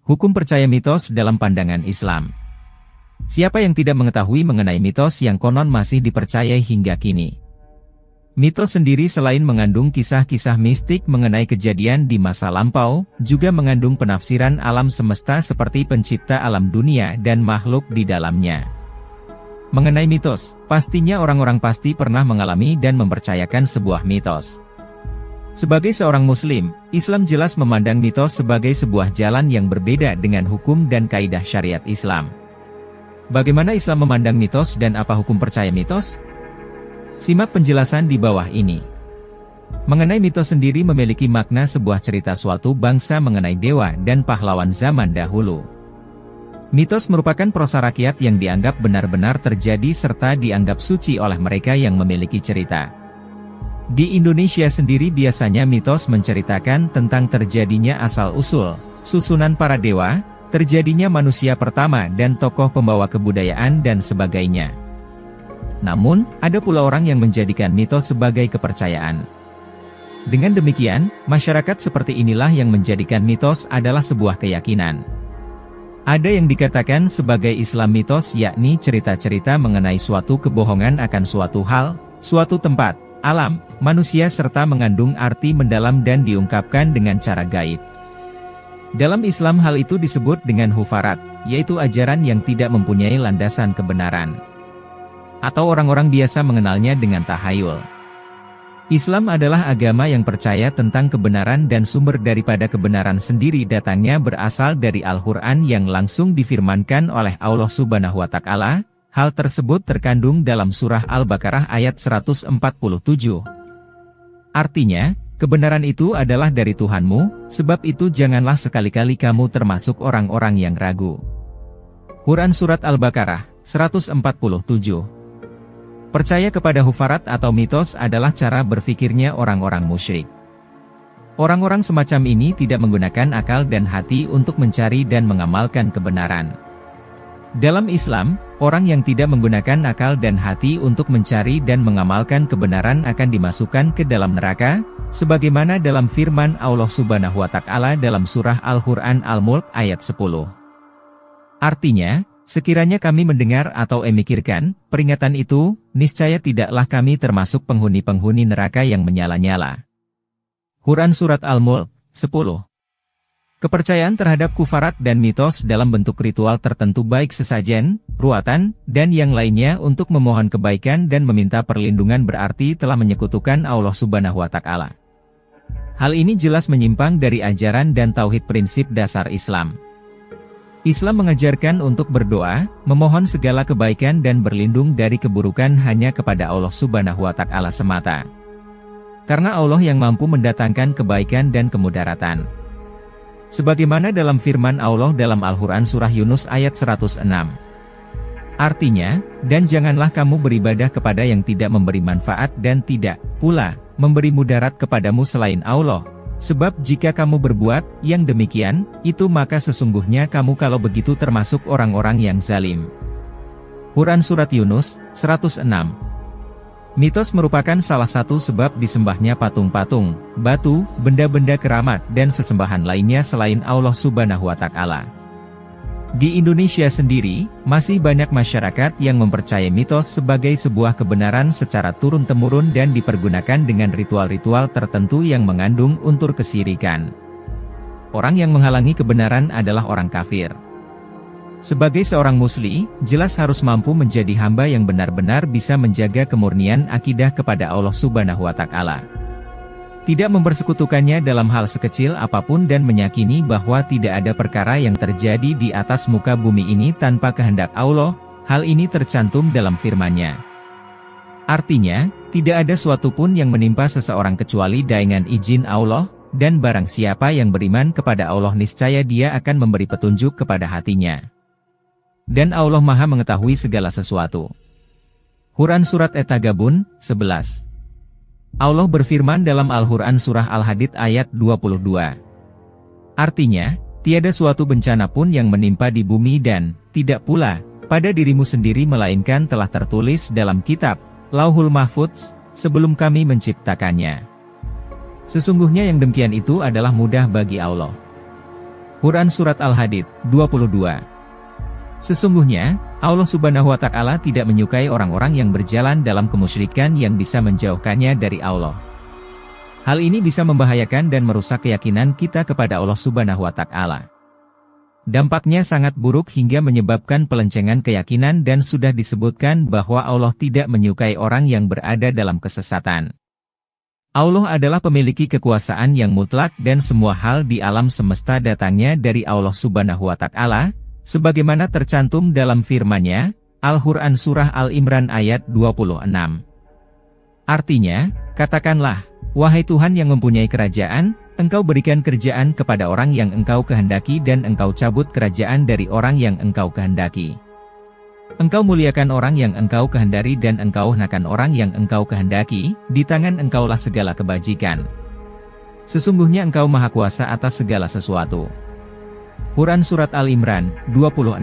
Hukum percaya mitos dalam pandangan Islam. Siapa yang tidak mengetahui mengenai mitos yang konon masih dipercayai hingga kini? Mitos sendiri selain mengandung kisah-kisah mistik mengenai kejadian di masa lampau, juga mengandung penafsiran alam semesta seperti pencipta alam dunia dan makhluk di dalamnya. Mengenai mitos, pastinya orang-orang pasti pernah mengalami dan mempercayakan sebuah mitos. Sebagai seorang Muslim, Islam jelas memandang mitos sebagai sebuah jalan yang berbeda dengan hukum dan kaidah syariat Islam. Bagaimana Islam memandang mitos dan apa hukum percaya mitos? Simak penjelasan di bawah ini. Mengenai mitos sendiri memiliki makna sebuah cerita suatu bangsa mengenai dewa dan pahlawan zaman dahulu. Mitos merupakan prosa rakyat yang dianggap benar-benar terjadi serta dianggap suci oleh mereka yang memiliki cerita. Di Indonesia sendiri biasanya mitos menceritakan tentang terjadinya asal-usul, susunan para dewa, terjadinya manusia pertama dan tokoh pembawa kebudayaan dan sebagainya. Namun, ada pula orang yang menjadikan mitos sebagai kepercayaan. Dengan demikian, masyarakat seperti inilah yang menjadikan mitos adalah sebuah keyakinan. Ada yang dikatakan sebagai Islam mitos yakni cerita-cerita mengenai suatu kebohongan akan suatu hal, suatu tempat, alam, manusia serta mengandung arti mendalam dan diungkapkan dengan cara gaib. Dalam Islam hal itu disebut dengan hufarat, yaitu ajaran yang tidak mempunyai landasan kebenaran. Atau orang-orang biasa mengenalnya dengan tahayul. Islam adalah agama yang percaya tentang kebenaran dan sumber daripada kebenaran sendiri datangnya berasal dari Al-Quran yang langsung difirmankan oleh Allah Subhanahu wa Ta'ala. Hal tersebut terkandung dalam surah Al-Baqarah ayat 147. Artinya, kebenaran itu adalah dari Tuhanmu, sebab itu janganlah sekali-kali kamu termasuk orang-orang yang ragu. Quran Surat Al-Baqarah, 147. Percaya kepada hufarat atau mitos adalah cara berfikirnya orang-orang musyrik. Orang-orang semacam ini tidak menggunakan akal dan hati untuk mencari dan mengamalkan kebenaran. Dalam Islam, orang yang tidak menggunakan akal dan hati untuk mencari dan mengamalkan kebenaran akan dimasukkan ke dalam neraka, sebagaimana dalam firman Allah Subhanahu wa Ta'ala dalam surah Al-Quran Al-Mulk ayat 10. Artinya, sekiranya kami mendengar atau memikirkan peringatan itu, niscaya tidaklah kami termasuk penghuni-penghuni neraka yang menyala-nyala. Quran Surat Al-Mulk 10. Kepercayaan terhadap kufarat dan mitos dalam bentuk ritual tertentu baik sesajen, ruatan, dan yang lainnya untuk memohon kebaikan dan meminta perlindungan berarti telah menyekutukan Allah Subhanahu wa Ta'ala. Hal ini jelas menyimpang dari ajaran dan tauhid prinsip dasar Islam. Islam mengajarkan untuk berdoa, memohon segala kebaikan dan berlindung dari keburukan hanya kepada Allah Subhanahu wa Ta'ala semata. Karena Allah yang mampu mendatangkan kebaikan dan kemudaratan. Sebagaimana dalam firman Allah dalam Al-Quran Surah Yunus ayat 106. Artinya, dan janganlah kamu beribadah kepada yang tidak memberi manfaat dan tidak pula memberi mudarat kepadamu selain Allah. Sebab jika kamu berbuat yang demikian, itu maka sesungguhnya kamu kalau begitu termasuk orang-orang yang zalim. Quran Surat Yunus, 106. Mitos merupakan salah satu sebab disembahnya patung-patung, batu, benda-benda keramat dan sesembahan lainnya selain Allah Subhanahu wa Ta'ala. Di Indonesia sendiri, masih banyak masyarakat yang mempercayai mitos sebagai sebuah kebenaran secara turun-temurun dan dipergunakan dengan ritual-ritual tertentu yang mengandung unsur kesyirikan. Orang yang menghalangi kebenaran adalah orang kafir. Sebagai seorang muslim, jelas harus mampu menjadi hamba yang benar-benar bisa menjaga kemurnian akidah kepada Allah Subhanahu wa Ta'ala. Tidak mempersekutukannya dalam hal sekecil apapun dan meyakini bahwa tidak ada perkara yang terjadi di atas muka bumi ini tanpa kehendak Allah. Hal ini tercantum dalam firman-Nya. Artinya, tidak ada suatu pun yang menimpa seseorang kecuali dengan izin Allah, dan barang siapa yang beriman kepada Allah niscaya dia akan memberi petunjuk kepada hatinya. Dan Allah Maha mengetahui segala sesuatu. Quran Surat At-Tagabun, 11. Allah berfirman dalam Al-Quran Surah Al-Hadid ayat 22. Artinya, tiada suatu bencana pun yang menimpa di bumi dan tidak pula pada dirimu sendiri melainkan telah tertulis dalam kitab Lauhul Mahfudz sebelum kami menciptakannya. Sesungguhnya yang demikian itu adalah mudah bagi Allah. Quran Surat Al-Hadid, 22. Sesungguhnya, Allah Subhanahu wa Ta'ala tidak menyukai orang-orang yang berjalan dalam kemusyrikan yang bisa menjauhkannya dari Allah. Hal ini bisa membahayakan dan merusak keyakinan kita kepada Allah Subhanahu wa Ta'ala. Dampaknya sangat buruk hingga menyebabkan pelencengan keyakinan dan sudah disebutkan bahwa Allah tidak menyukai orang yang berada dalam kesesatan. Allah adalah pemiliki kekuasaan yang mutlak dan semua hal di alam semesta datangnya dari Allah Subhanahu wa Ta'ala, sebagaimana tercantum dalam firman-Nya, Al-Quran Surah Al-Imran ayat 26. Artinya, katakanlah, wahai Tuhan yang mempunyai kerajaan, Engkau berikan kerjaan kepada orang yang Engkau kehendaki dan Engkau cabut kerajaan dari orang yang Engkau kehendaki. Engkau muliakan orang yang Engkau kehendaki dan Engkau hinakan orang yang Engkau kehendaki, di tangan Engkaulah segala kebajikan. Sesungguhnya Engkau Maha Kuasa atas segala sesuatu. Quran Surat Al-Imran, 26.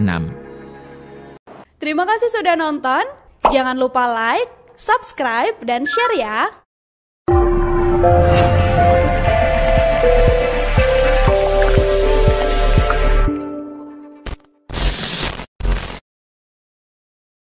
Terima kasih sudah nonton, jangan lupa like, subscribe, dan share ya!